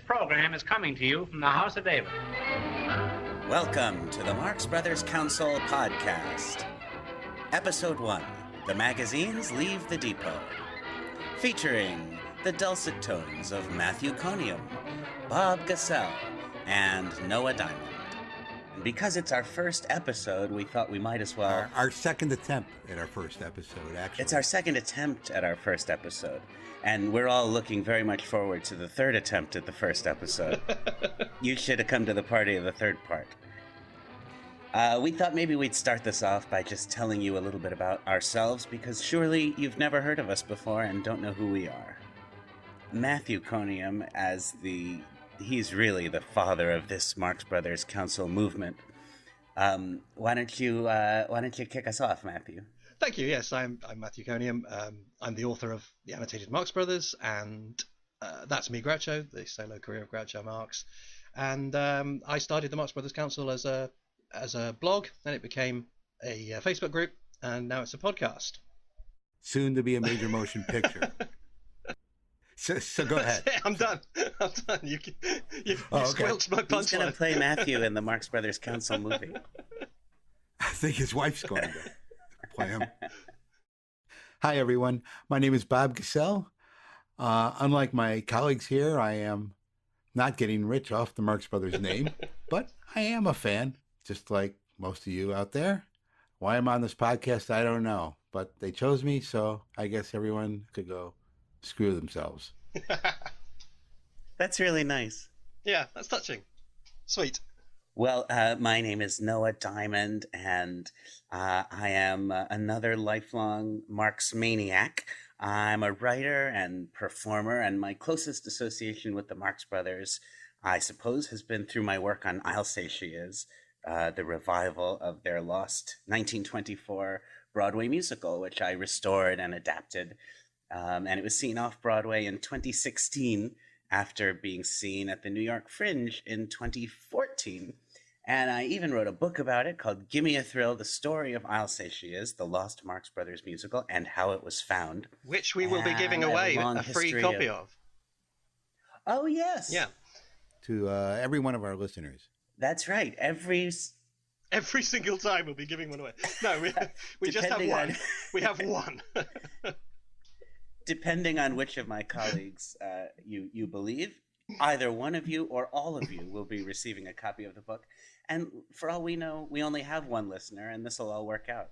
program is coming to you from the House of David. Welcome to the Marx Brothers Council podcast. Episode 1, The Magazines Leave the Depot. Featuring the dulcet tones of Matthew Conium, Bob Gassell, and Noah Diamond. And because it's our first episode, we thought we might as well... Our second attempt at our first episode, actually. It's our second attempt at our first episode. And we're all looking very much forward to the third attempt at the first episode. You should have come to the party of the third part. We thought maybe we'd start this off by just telling you a little bit about ourselves, because surely you've never heard of us before and don't know who we are. Matthew Conium, he's really the father of this Marx Brothers Council movement. Why don't you kick us off, Matthew? Thank you. Yes, I'm Matthew Conium. I'm the author of the annotated Marx Brothers, and That's Me, Groucho, the solo career of Groucho Marx. And I started the Marx Brothers Council as a blog, then it became a Facebook group, and now it's a podcast. Soon to be a major motion picture. So go ahead. I'm done. You've squelched my punchline. Who's going to play Matthew in the Marx Brothers Council movie? I think his wife's going to play him. Hi, everyone. My name is Bob Gassell. Unlike my colleagues here, I am not getting rich off the Marx Brothers name, but I am a fan, just like most of you out there. Why I'm on this podcast, I don't know, but they chose me, so I guess everyone could go screw themselves. That's really nice. Yeah, that's touching. Sweet. Well, my name is Noah Diamond, and I am another lifelong Marx maniac. I'm a writer and performer, and my closest association with the Marx Brothers, I suppose, has been through my work on I'll Say She Is, the revival of their lost 1924 Broadway musical, which I restored and adapted. And it was seen off-Broadway in 2016 after being seen at the New York Fringe in 2014. And I even wrote a book about it called Gimme a Thrill, The Story of I'll Say She Is, the Lost Marx Brothers Musical, and How It Was Found. Which we will be giving away a free copy of. Oh, yes. Yeah. To every one of our listeners. That's right. Every single time we'll be giving one away. No, we just have one. We have one. Depending on which of my colleagues you believe, either one of you or all of you will be receiving a copy of the book. And for all we know, we only have one listener, and this will all work out.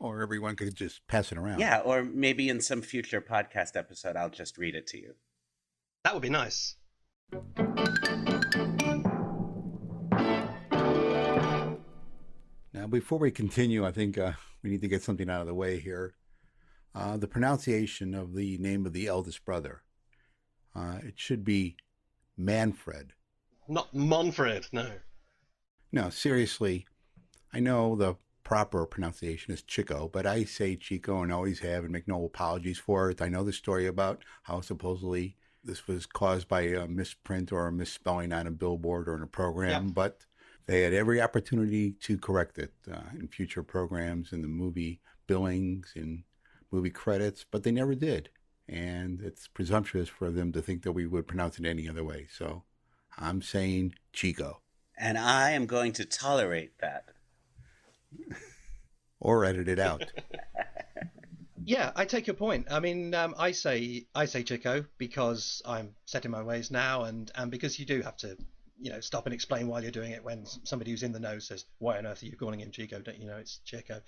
Or everyone could just pass it around. Yeah, or maybe in some future podcast episode, I'll just read it to you. That would be nice. Now, before we continue, I think we need to get something out of the way here. The pronunciation of the name of the eldest brother. It should be Manfred. Not Monfred, no. No, seriously, I know the proper pronunciation is Chico, but I say Chico and always have and make no apologies for it. I know the story about how supposedly this was caused by a misprint or a misspelling on a billboard or in a program, but they had every opportunity to correct it in future programs, in the movie billings, in movie credits, but they never did. And it's presumptuous for them to think that we would pronounce it any other way. So I'm saying Chico. And I am going to tolerate that. Or edit it out. Yeah, I take your point. I mean, I say Chico because I'm set in my ways now, and because you do have to, stop and explain while you're doing it when somebody who's in the know says, why on earth are you calling him Chico? Don't you know it's Chico?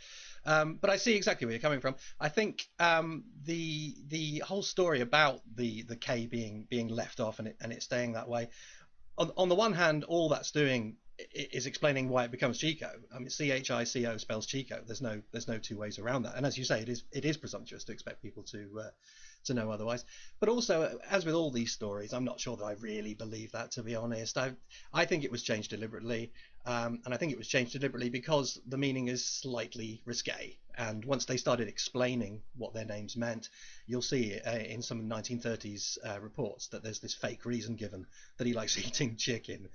But I see exactly where you're coming from. I think the whole story about the K being left off and it staying that way, on the one hand, all that's doing is explaining why it becomes Chico. I mean, CHICO spells Chico. There's no two ways around that. And as you say, it is presumptuous to expect people to know otherwise. But also, as with all these stories, I'm not sure that I really believe that, to be honest. I think it was changed deliberately, and I think it was changed deliberately because the meaning is slightly risque. And once they started explaining what their names meant, you'll see in some 1930s reports that there's this fake reason given that he likes eating chicken.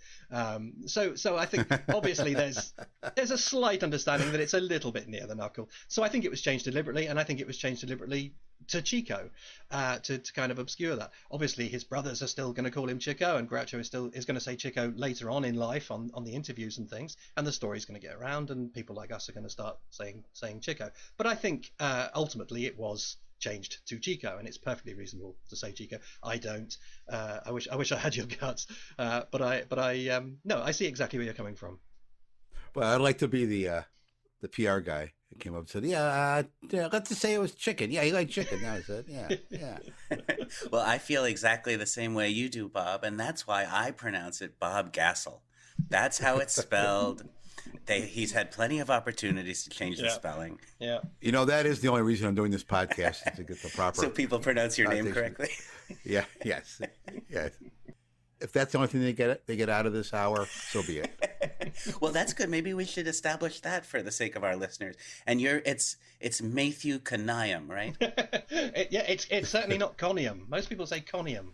So I think obviously there's a slight understanding that it's a little bit near the knuckle. So I think it was changed deliberately, and I think it was changed deliberately to Chico, to kind of obscure that. Obviously, his brothers are still going to call him Chico, and Groucho is going to say Chico later on in life on the interviews and things, and the story's going to get around, and people like us are going to start saying Chico. But I think ultimately it was changed to Chico, and it's perfectly reasonable to say Chico. I don't. I wish I had your guts, but I no, I see exactly where you're coming from. Well, I'd like to be the PR guy that came up and said, let's just say it was chicken. Yeah, he liked chicken. That was it. Yeah. Well, I feel exactly the same way you do, Bob, and that's why I pronounce it Bob Gassel. That's how it's spelled. He's had plenty of opportunities to change the spelling. Yeah. You know, that is the only reason I'm doing this podcast, is to get the proper... So people pronounce your name correctly? Yeah, yes. If that's the only thing they get out of this hour, so be it. Well, that's good. Maybe we should establish that for the sake of our listeners. And it's Matthew Conium, right? It's certainly not Conium. Most people say Conium.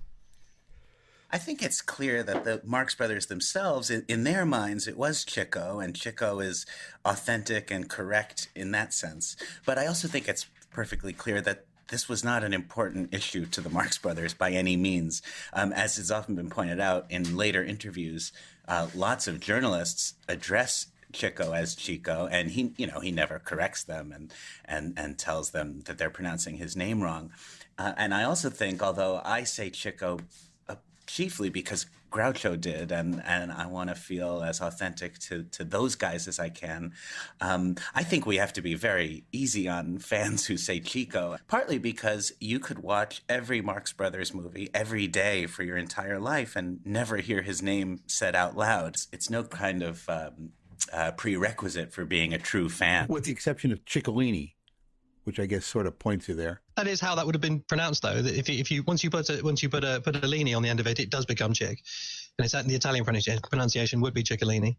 I think it's clear that the Marx Brothers themselves, in their minds, it was Chico, and Chico is authentic and correct in that sense. But I also think it's perfectly clear that this was not an important issue to the Marx Brothers by any means. As has often been pointed out in later interviews, lots of journalists address Chico as Chico, and he never corrects them and tells them that they're pronouncing his name wrong. And I also think, although I say Chico chiefly because Groucho did, and I want to feel as authentic to those guys as I can. I think we have to be very easy on fans who say Chico, partly because you could watch every Marx Brothers movie every day for your entire life and never hear his name said out loud. It's no kind of prerequisite for being a true fan. With the exception of Ciccolini, which I guess sort of points you there. That is how that would have been pronounced, though. That if you once you put a Lini on the end of it, it does become Chick, and it's the Italian pronunciation would be Ciccolini.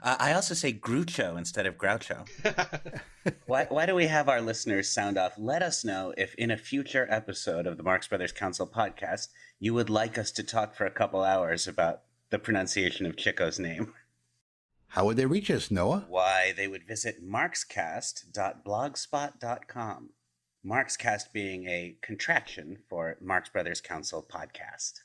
I also say Gruccio instead of Groucho. Why do we have our listeners sound off? Let us know if in a future episode of the Marx Brothers Council podcast you would like us to talk for a couple hours about the pronunciation of Chico's name. How would they reach us, Noah? Why, they would visit marxcast.blogspot.com. Marxcast being a contraction for Marx Brothers Council podcast.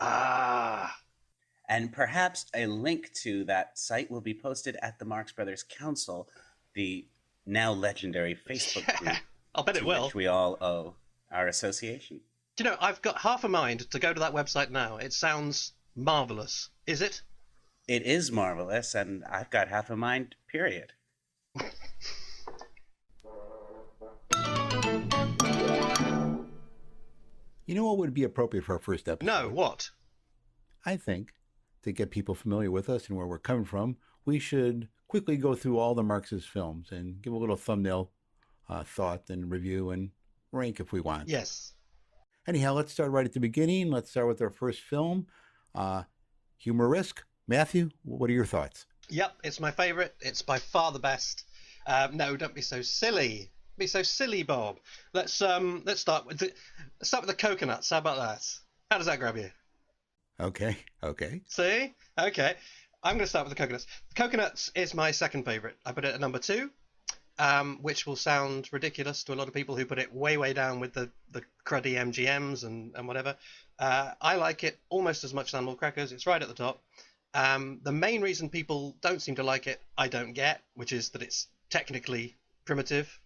And perhaps a link to that site will be posted at the Marx Brothers Council, the now legendary Facebook group. I'll bet it will. Which we all owe our association. Do you know, I've got half a mind to go to that website now. It sounds marvelous. Is it? It is marvelous, and I've got half a mind, period. You know what would be appropriate for our first episode? No, what? I think, to get people familiar with us and where we're coming from, we should quickly go through all the Marxist films and give a little thumbnail thought and review and rank if we want. Yes. Anyhow, let's start right at the beginning. Let's start with our first film, Humor-esque. Matthew, what are your thoughts? Yep, it's my favourite. It's by far the best. No, don't be so silly. Be so silly, Bob. Let's start with the coconuts. How about that? How does that grab you? Okay. See? Okay. I'm going to start with the coconuts. The coconuts is my second favourite. I put it at number 2, which will sound ridiculous to a lot of people who put it way, way down with the cruddy MGMs and whatever. I like it almost as much as Animal Crackers. It's right at the top. The main reason people don't seem to like it, I don't get, which is that it's technically primitive.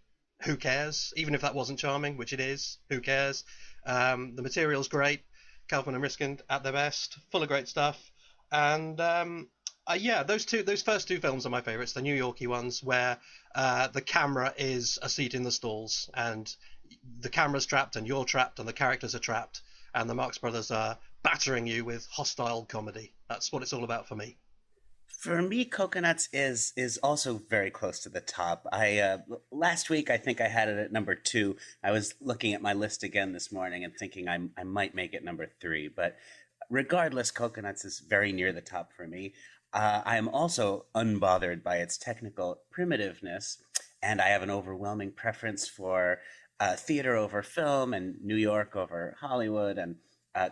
Who cares? Even if that wasn't charming, which it is, who cares? The material's great. Kaufman and Riskind at their best, full of great stuff. And those first two films are my favourites, the New Yorkie ones, where the camera is a seat in the stalls, and the camera's trapped, and you're trapped, and the characters are trapped, and the Marx Brothers are battering you with hostile comedy. That's what it's all about for me. For me, Coconuts is also very close to the top. Last week, I think I had it at number 2. I was looking at my list again this morning and thinking I might make it number 3. But regardless, Coconuts is very near the top for me. I am also unbothered by its technical primitiveness, and I have an overwhelming preference for theater over film and New York over Hollywood. And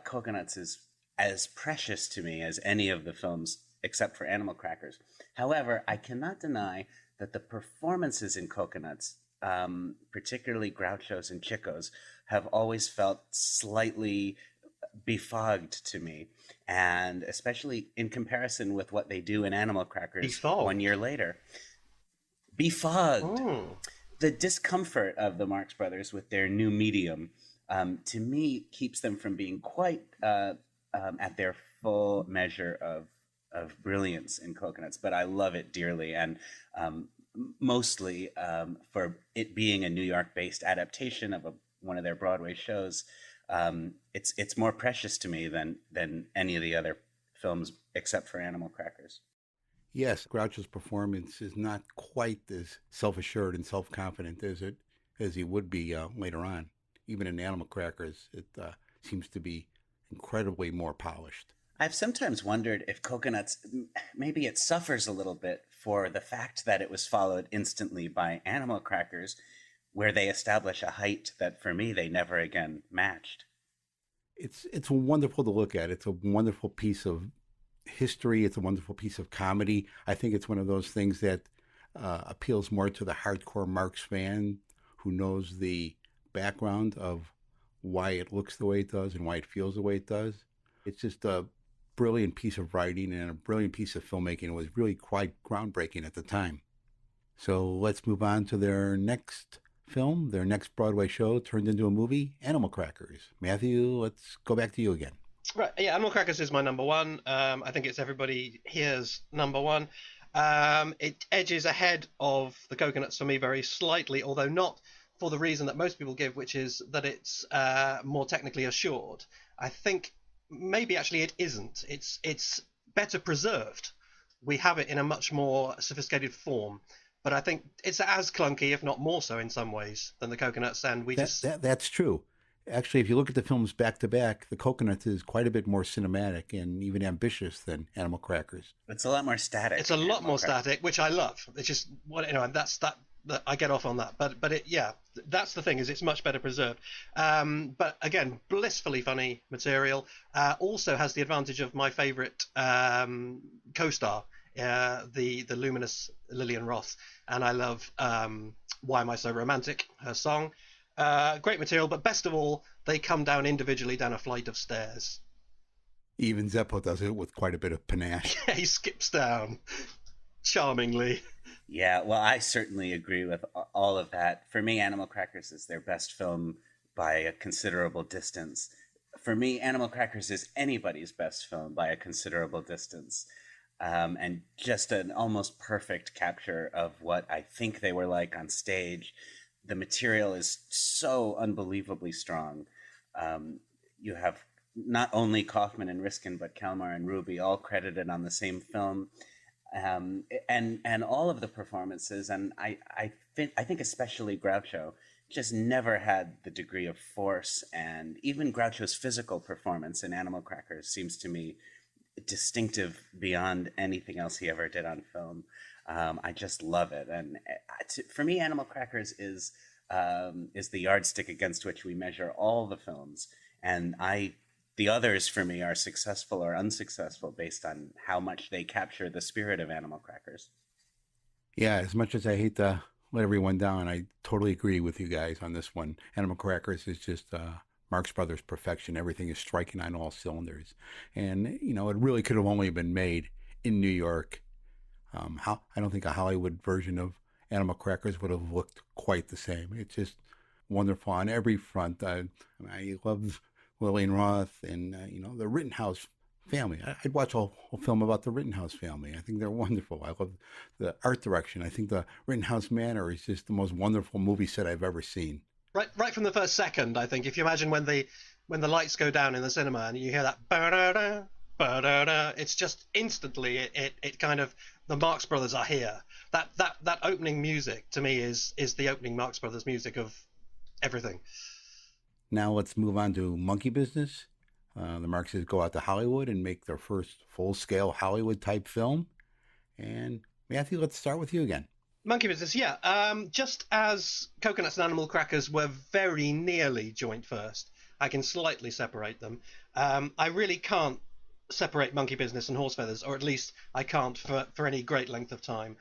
Coconuts is as precious to me as any of the films except for Animal Crackers. However, I cannot deny that the performances in Coconuts particularly Groucho's and Chico's, have always felt slightly befogged to me, and especially in comparison with what they do in Animal Crackers Befogged? 1 year later. Befogged. Mm. The discomfort of the Marx Brothers with their new medium, to me, keeps them from being quite at their full measure of brilliance in Coconuts. But I love it dearly, and mostly for it being a New York-based adaptation of one of their Broadway shows. It's more precious to me than any of the other films except for Animal Crackers. Yes, Groucho's performance is not quite as self-assured and self-confident as he would be later on. Even in Animal Crackers, it seems to be incredibly more polished. I've sometimes wondered if Coconuts, maybe it suffers a little bit for the fact that it was followed instantly by Animal Crackers, where they establish a height that for me they never again matched. It's wonderful to look at. It's a wonderful piece of history. It's a wonderful piece of comedy. I think it's one of those things that appeals more to the hardcore Marx fan who knows the background of why it looks the way it does and why it feels the way it does. It's just a brilliant piece of writing and a brilliant piece of filmmaking. It was really quite groundbreaking at the time. So let's move on to their next film, their next Broadway show turned into a movie, Animal Crackers. Matthew, let's go back to you again. Right, yeah, Animal Crackers is my number one. I think it's everybody here's number one. It edges ahead of the Coconuts for me very slightly, although not for the reason that most people give, which is that it's more technically assured. I think maybe actually it isn't. It's better preserved. We have it in a much more sophisticated form. But I think it's as clunky, if not more so in some ways, than the Coconuts. And that's true. Actually, if you look at the films back to back, the Coconuts is quite a bit more cinematic and even ambitious than Animal Crackers. It's a lot more static. It's a lot more static, which I love. It's just that's that I get off on that. But that's the thing, is it's much better preserved. But again, blissfully funny material. Also has the advantage of my favorite co-star, the luminous Lillian Roth, and I love Why Am I So Romantic, her song. Great material, but best of all, they come down individually down a flight of stairs. Even Zeppo does it with quite a bit of panache. He skips down charmingly. Yeah, well, I certainly agree with all of that. For me, Animal Crackers is their best film by a considerable distance. For me, Animal Crackers is anybody's best film by a considerable distance. And just an almost perfect capture of what I think they were like on stage. The material is so unbelievably strong. You have not only Kaufman and Riskin, but Kalmar and Ruby all credited on the same film. And all of the performances, and I think especially Groucho, just never had the degree of force. And even Groucho's physical performance in Animal Crackers seems to me distinctive beyond anything else he ever did on film. I just love it, and for me, Animal Crackers is the yardstick against which we measure all the films, and the others for me are successful or unsuccessful based on how much they capture the spirit of Animal Crackers. Yeah, as much as I hate to let everyone down, I totally agree with you guys on this one. Animal Crackers is just Marx Brothers perfection. Everything is striking on all cylinders. And, it really could have only been made in New York. I don't think a Hollywood version of Animal Crackers would have looked quite the same. It's just wonderful on every front. I love Lillian Roth and, the Rittenhouse family. I'd watch a whole film about the Rittenhouse family. I think they're wonderful. I love the art direction. I think the Rittenhouse Manor is just the most wonderful movie set I've ever seen. Right from the first second, I think. If you imagine when the lights go down in the cinema and you hear that ba-da-da, ba-da-da, it's just instantly it kind of, the Marx Brothers are here. That opening music to me is the opening Marx Brothers music of everything. Now let's move on to Monkey Business. The Marxes go out to Hollywood and make their first full-scale Hollywood-type film. And Matthew, let's start with you again. Monkey Business, yeah. Just as Coconuts and Animal Crackers were very nearly joint first, I can slightly separate them. I really can't separate Monkey Business and Horse Feathers, or at least I can't for any great length of time.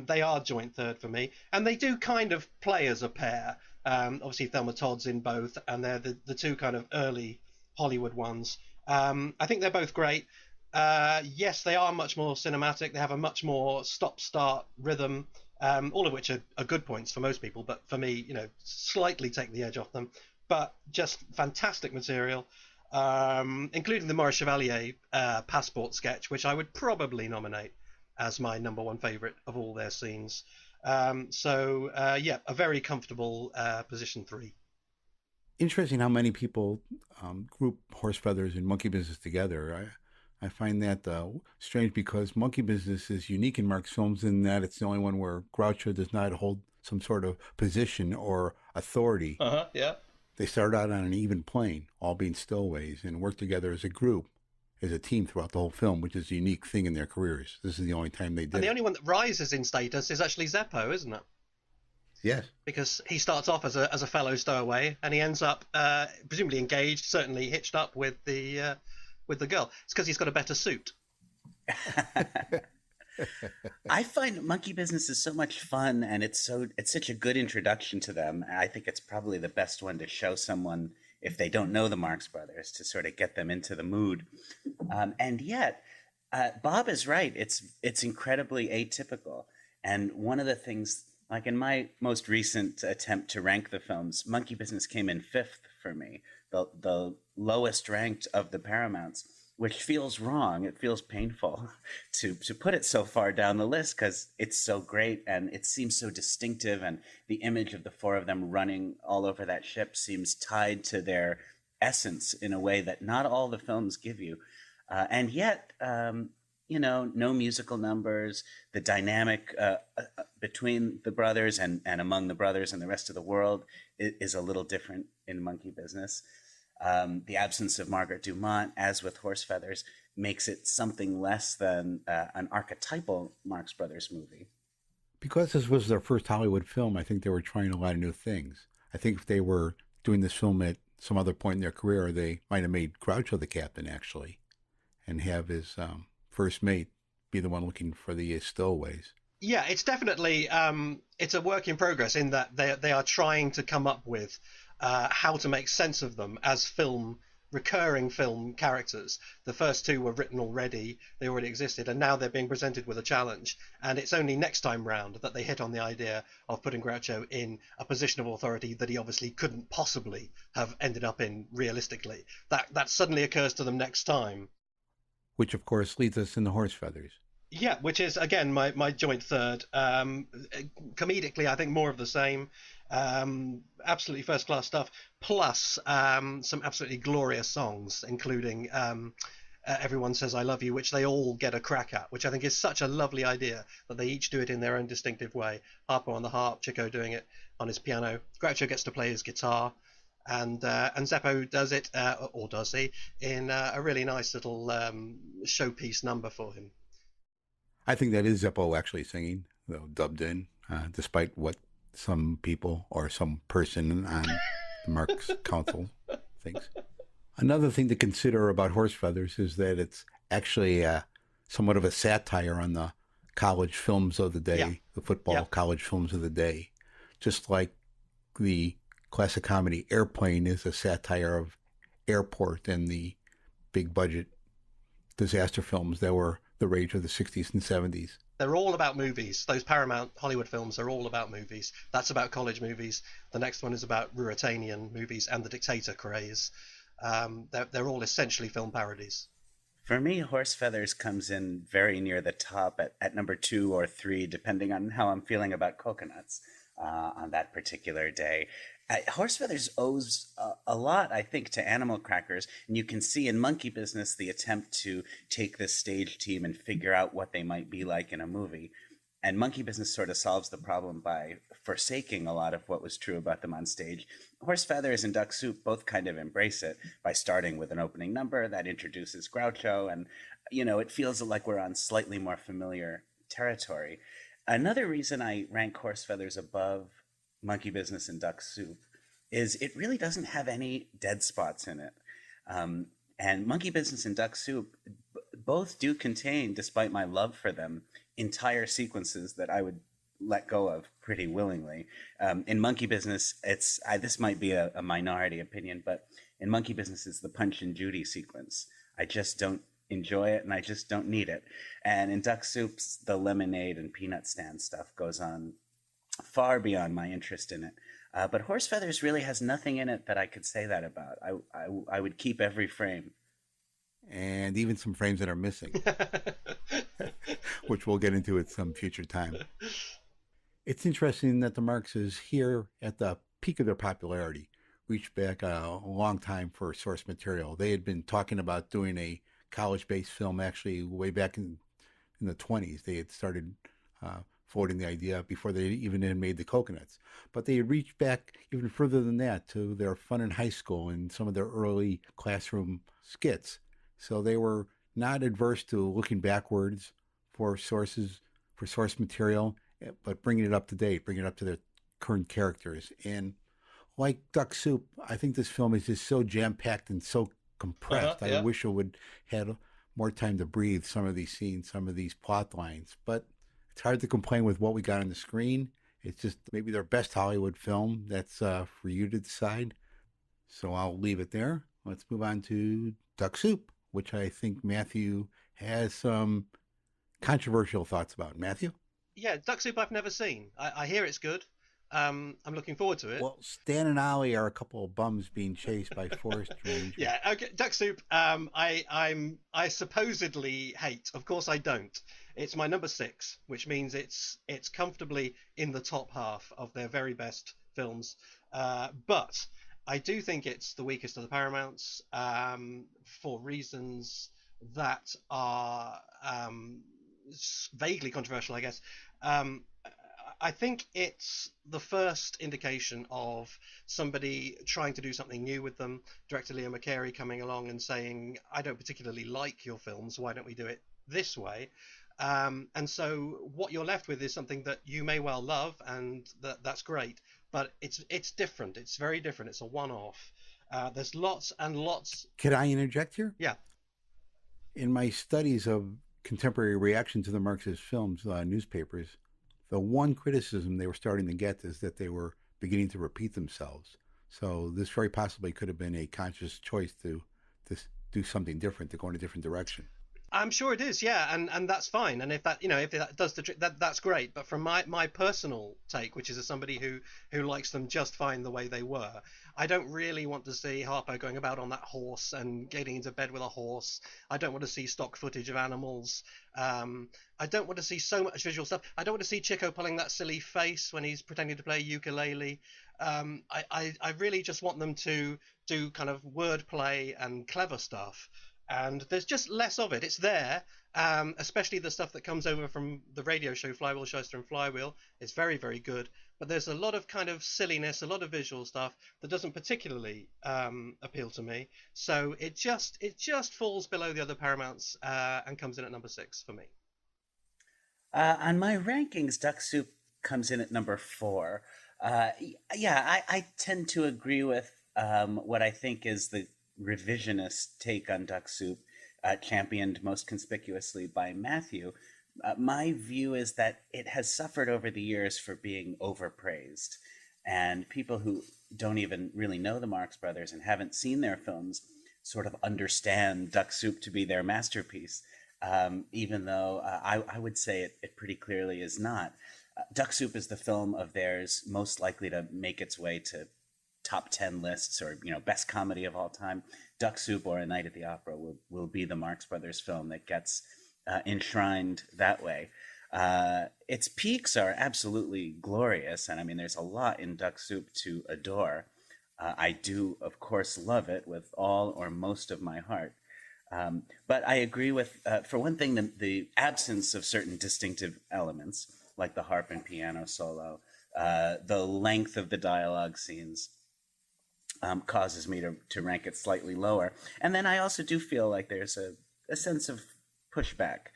They are joint third for me, and they do kind of play as a pair. Obviously, Thelma Todd's in both, and they're the two kind of early Hollywood ones. I think they're both great. Yes, they are much more cinematic. They have a much more stop-start rhythm, all of which are good points for most people, but for me, slightly take the edge off them. But just fantastic material, including the Maurice Chevalier passport sketch, which I would probably nominate as my number one favourite of all their scenes. Yeah, a very comfortable position 3. Interesting how many people group Horse Feathers and Monkey Business together. I find that strange because Monkey Business is unique in Marx films in that it's the only one where Groucho does not hold some sort of position or authority. Yeah. They start out on an even plane, all being stowaways, and work together as a group, as a team throughout the whole film, which is a unique thing in their careers. This is the only time they did And the it. only one that rises in status is actually Zeppo, isn't it? Yes. Because he starts off as a fellow stowaway, and he ends up presumably engaged, certainly hitched up with the girl. It's because he's got a better suit. I find Monkey Business is so much fun, and it's such a good introduction to them. I think it's probably the best one to show someone if they don't know the Marx Brothers, to sort of get them into the mood. And yet, Bob is right. It's incredibly atypical. And one of the things, like in my most recent attempt to rank the films, Monkey Business came in 5th for me, the lowest ranked of the Paramounts, which feels wrong. It feels painful to put it so far down the list because it's so great and it seems so distinctive, and the image of the 4 of them running all over that ship seems tied to their essence in a way that not all the films give you. And yet, no musical numbers. The dynamic between the brothers and among the brothers and the rest of the world is a little different in Monkey Business. The absence of Margaret Dumont, as with Horse Feathers, makes it something less than an archetypal Marx Brothers movie. Because this was their first Hollywood film, I think they were trying a lot of new things. I think if they were doing this film at some other point in their career, they might have made Groucho the captain, actually, and have his first mate be the one looking for the stowaways. Yeah, it's definitely it's a work in progress in that they are trying to come up with how to make sense of them as recurring film characters. The first 2 were written already, they already existed, and now they're being presented with a challenge. And it's only next time round that they hit on the idea of putting Groucho in a position of authority that he obviously couldn't possibly have ended up in realistically. That suddenly occurs to them next time. Which, of course, leads us into Horse Feathers. Yeah, which is, again, my joint third. Comedically, I think more of the same. Absolutely first-class stuff. Plus some absolutely glorious songs, including Everyone Says I Love You, which they all get a crack at, which I think is such a lovely idea that they each do it in their own distinctive way. Harpo on the harp, Chico doing it on his piano. Groucho gets to play his guitar. And Zeppo does it, or does he, in a really nice little showpiece number for him. I think that is Zeppo actually singing, though dubbed in, despite what some people or some person on the Marx Council thinks. Another thing to consider about Horse Feathers is that it's actually somewhat of a satire on the college films of the day, the football college films of the day, just like the classic comedy Airplane is a satire of Airport and the big budget disaster films that were the rage of the 60s and 70s. They're all about movies. Those Paramount Hollywood films are all about movies. That's about college movies. The next one is about Ruritanian movies and the dictator craze. They're all essentially film parodies. For me, Horse Feathers comes in very near the top at number 2 or 3, depending on how I'm feeling about coconuts on that particular day. Horse Feathers owes a lot, I think, to Animal Crackers, and you can see in Monkey Business the attempt to take this stage team and figure out what they might be like in a movie. And Monkey Business sort of solves the problem by forsaking a lot of what was true about them on stage. Horse Feathers and Duck Soup both kind of embrace it by starting with an opening number that introduces Groucho, and, it feels like we're on slightly more familiar territory. Another reason I rank Horse Feathers above Monkey Business and Duck Soup is it really doesn't have any dead spots in it. And Monkey Business and Duck Soup both do contain, despite my love for them, entire sequences that I would let go of pretty willingly. In Monkey Business, this might be a minority opinion, but in Monkey Business, it's the Punch and Judy sequence. I just don't enjoy it, and I just don't need it. And in Duck Soups, the lemonade and peanut stand stuff goes on far beyond my interest in it. But Horse Feathers really has nothing in it that I could say that about. I would keep every frame. And even some frames that are missing, which we'll get into at some future time. It's interesting that the Marxes here at the peak of their popularity reached back a long time for source material. They had been talking about doing a college-based film actually way back in the 20s. They had started floating the idea before they even had made the Coconuts. But they had reached back even further than that to their fun in high school and some of their early classroom skits. So they were not adverse to looking backwards for sources, for source material, but bringing it up to date, bringing it up to their current characters. And like Duck Soup, I think this film is just so jam-packed and so compressed. I wish it would had more time to breathe some of these scenes, some of these plot lines. But it's hard to complain with what we got on the screen. It's just maybe their best Hollywood film. That's for you to decide. So I'll leave it there. Let's move on to Duck Soup, which I think Matthew has some controversial thoughts about. Matthew? Yeah, Duck Soup I've never seen. I hear it's good. I'm looking forward to it. Well, Stan and Ollie are a couple of bums being chased by forest rangers. Yeah, okay. Duck Soup. I supposedly hate. Of course, I don't. It's my number 6, which means it's comfortably in the top half of their very best films. But I do think it's the weakest of the Paramounts for reasons that are vaguely controversial, I guess. I think it's the first indication of somebody trying to do something new with them. Director Leo McCarey coming along and saying, I don't particularly like your films, why don't we do it this way? And so what you're left with is something that you may well love, and that's great, but it's different. It's very different. It's a one-off. There's lots and lots. Could I interject here? Yeah. In my studies of contemporary reaction to the Marxist films, newspapers, the one criticism they were starting to get is that they were beginning to repeat themselves. So this very possibly could have been a conscious choice to do something different, to go in a different direction. I'm sure it is, yeah, and that's fine. And if that does the trick, that's great. But from my personal take, which is as somebody who likes them just fine the way they were, I don't really want to see Harpo going about on that horse and getting into bed with a horse. I don't want to see stock footage of animals. I don't want to see so much visual stuff. I don't want to see Chico pulling that silly face when he's pretending to play ukulele. I really just want them to do kind of wordplay and clever stuff. And there's just less of it. It's there, especially the stuff that comes over from the radio show Flywheel, Shyster and Flywheel. It's very, very good. But there's a lot of kind of silliness, a lot of visual stuff that doesn't particularly appeal to me. So it just falls below the other Paramounts and comes in at number 6 for me. On my rankings, Duck Soup comes in at number 4. I tend to agree with what I think is the revisionist take on Duck Soup, championed most conspicuously by Matthew. My view is that it has suffered over the years for being overpraised, and people who don't even really know the Marx Brothers and haven't seen their films sort of understand Duck Soup to be their masterpiece, even though I would say it pretty clearly is not. Duck Soup is the film of theirs most likely to make its way to top 10 lists, or best comedy of all time. Duck Soup or A Night at the Opera will be the Marx Brothers film that gets enshrined that way. Its peaks are absolutely glorious, and I mean there's a lot in Duck Soup to adore. I do of course love it with all or most of my heart, but I agree with for one thing the absence of certain distinctive elements like the harp and piano solo, the length of the dialogue scenes, causes me to rank it slightly lower. And then I also do feel like there's a sense of pushback.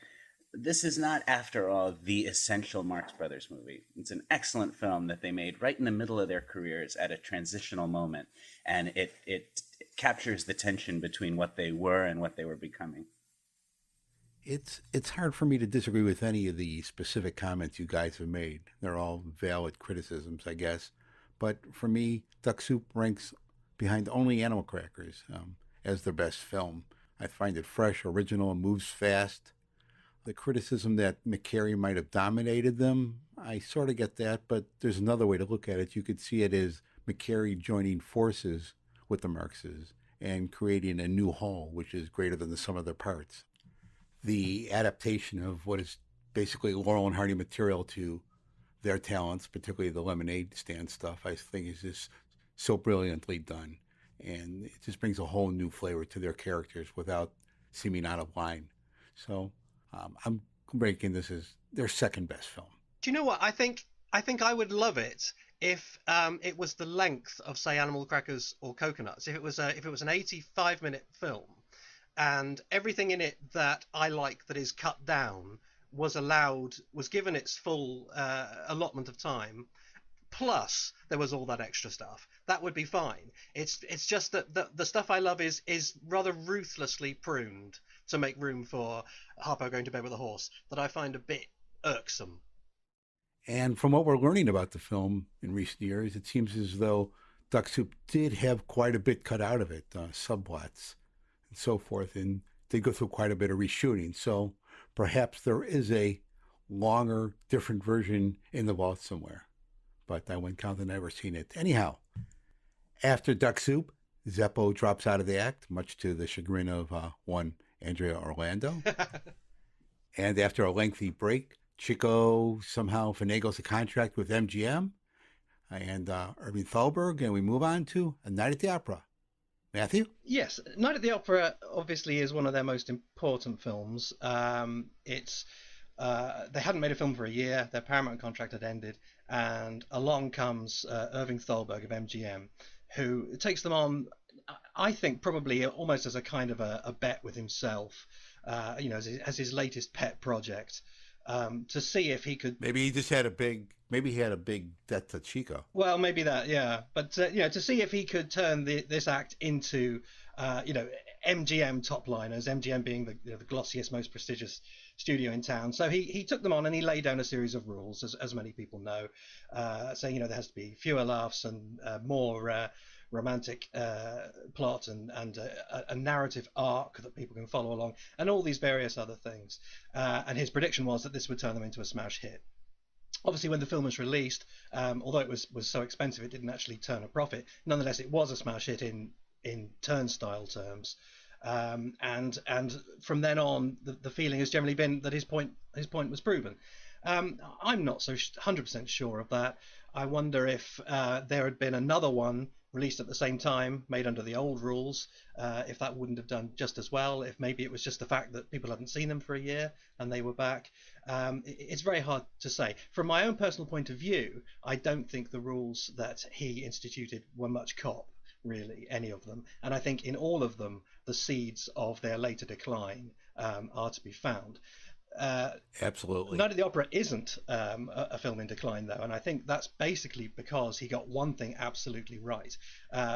this is not, after all, the essential Marx Brothers movie. It's an excellent film that they made right in the middle of their careers at a transitional moment, and it captures the tension between what they were and what they were becoming. It's hard for me to disagree with any of the specific comments you guys have made. They're all valid criticisms, I guess. But for me, Duck Soup ranks behind only Animal Crackers as their best film. I find it fresh, original, and moves fast. The criticism that McCary might have dominated them, I sort of get that, but there's another way to look at it. You could see it as McCary joining forces with the Marxes and creating a new whole, which is greater than the sum of their parts. The adaptation of what is basically Laurel and Hardy material to their talents, particularly the lemonade stand stuff, I think is just so brilliantly done. And it just brings a whole new flavor to their characters without seeming out of line. So I'm ranking this as their second best film. Do you know what? I think I would love it if it was the length of, say, Animal Crackers or Coconuts. If it was an 85-minute film, and everything in it that I like that is cut down was given its full allotment of time, plus there was all that extra stuff, that would be fine. It's just that the stuff I love is rather ruthlessly pruned to make room for Harpo going to bed with a horse, that I find a bit irksome. And from what we're learning about the film in recent years, it seems as though Duck Soup did have quite a bit cut out of it, subplots and so forth, and they go through quite a bit of reshooting. So perhaps there is a longer, different version in the vault somewhere. But I wouldn't count on ever seen it. Anyhow, after Duck Soup, Zeppo drops out of the act, much to the chagrin of one Andrea Orlando. And after a lengthy break, Chico somehow finagles a contract with MGM and Irving Thalberg, and we move on to A Night at the Opera. Matthew? Yes, Night at the Opera obviously is one of their most important films. They hadn't made a film for a year, their Paramount contract had ended, and along comes Irving Thalberg of MGM, who takes them on, I think, probably almost as a kind of a bet with himself, as his latest pet project. To see if he could. Maybe he had a big debt to Chico. Well, maybe that, yeah. But to see if he could turn this act into, MGM top liners. MGM being the glossiest, most prestigious studio in town. So he took them on and he laid down a series of rules, as many people know, saying there has to be fewer laughs and more romantic plot and a narrative arc that people can follow along, and all these various other things. And his prediction was that this would turn them into a smash hit. Obviously, when the film was released, although it was so expensive, it didn't actually turn a profit. Nonetheless, it was a smash hit in turnstile terms. And from then on, the feeling has generally been that his point was proven. I'm not so 100% sure of that. I wonder if there had been another one released at the same time, made under the old rules, if that wouldn't have done just as well, if maybe it was just the fact that people hadn't seen them for a year and they were back. It's very hard to say. From my own personal point of view, I don't think the rules that he instituted were much cop, really, any of them. And I think in all of them, the seeds of their later decline are to be found. Absolutely. Night at the Opera isn't a film in decline, though, and I think that's basically because he got one thing absolutely right.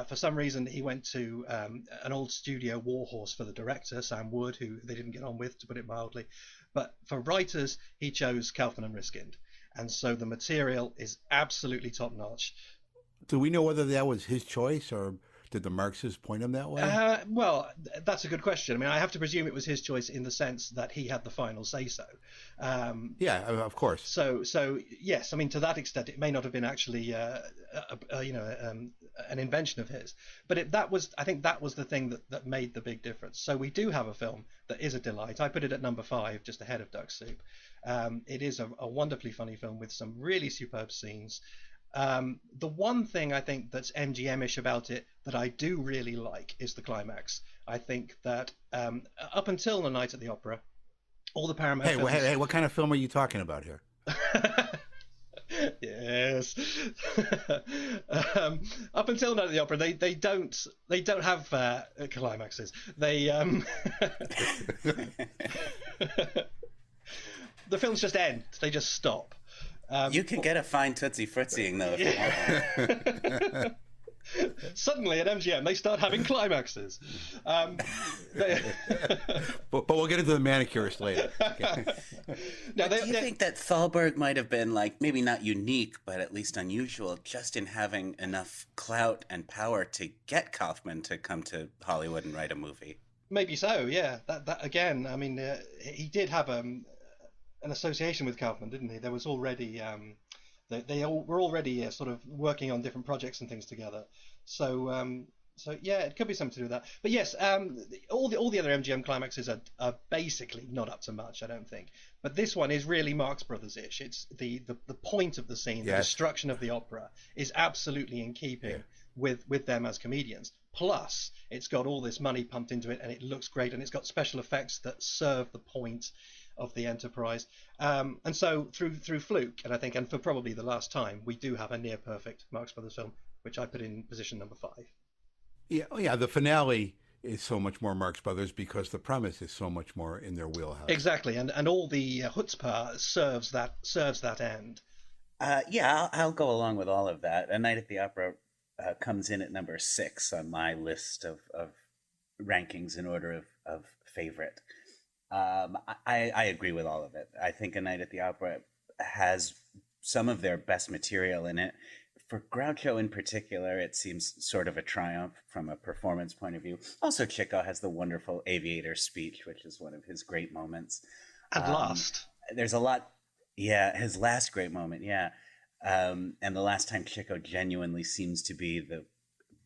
For some reason, he went to an old studio warhorse for the director, Sam Wood, who they didn't get on with, to put it mildly. But for writers, he chose Kaufman and Riskind, and so the material is absolutely top-notch. Do we know whether that was his choice, or did the Marxists point him that way? Well, that's a good question. I mean, I have to presume it was his choice in the sense that he had the final say-so. Yeah, of course. So yes, I mean, to that extent, it may not have been actually, an invention of his. But I think that was the thing that made the big difference. So we do have a film that is a delight. I put it at number 5, just ahead of Duck Soup. It is a wonderfully funny film with some really superb scenes. The one thing I think that's MGM-ish about it that I do really like is the climax. I think that up until The Night at the Opera, all the Paramount films... Hey, what kind of film are you talking about here? Yes. Up until Night at the Opera, they don't have climaxes. They the films just end. They just stop. You can get a fine Tootsie Fruitsying, though, if you want. Suddenly at MGM they start having climaxes. But we'll get into the manicurist later. Okay. Now, Do you think that Thalberg might have been, like, maybe not unique, but at least unusual, just in having enough clout and power to get Kaufman to come to Hollywood and write a movie? Maybe so, yeah. That again, I mean, he did have an association with Kaufman, didn't he? There was already they all were already sort of working on different projects and things together. So yeah, it could be something to do with that. But yes, all the other MGM climaxes are basically not up to much, I don't think. But this one is really Marx Brothers-ish. It's the point of the scene, the destruction of the opera, is absolutely in keeping with them as comedians. Plus, it's got all this money pumped into it, and it looks great, and it's got special effects that serve the point of the enterprise. And so through fluke, and I think, and for probably the last time, we do have a near perfect Marx Brothers film, which I put in position number 5. Yeah. The finale is so much more Marx Brothers because the premise is so much more in their wheelhouse. Exactly, and all the chutzpah serves that end. I'll go along with all of that. A Night at the Opera comes in at number 6 on my list of rankings in order of favorite. I agree with all of it. I think A Night at the Opera has some of their best material in it. For Groucho in particular, it seems sort of a triumph from a performance point of view. Also, Chico has the wonderful aviator speech, which is one of his great moments. At last. There's a lot. Yeah, his last great moment, yeah. And the last time Chico genuinely seems to be the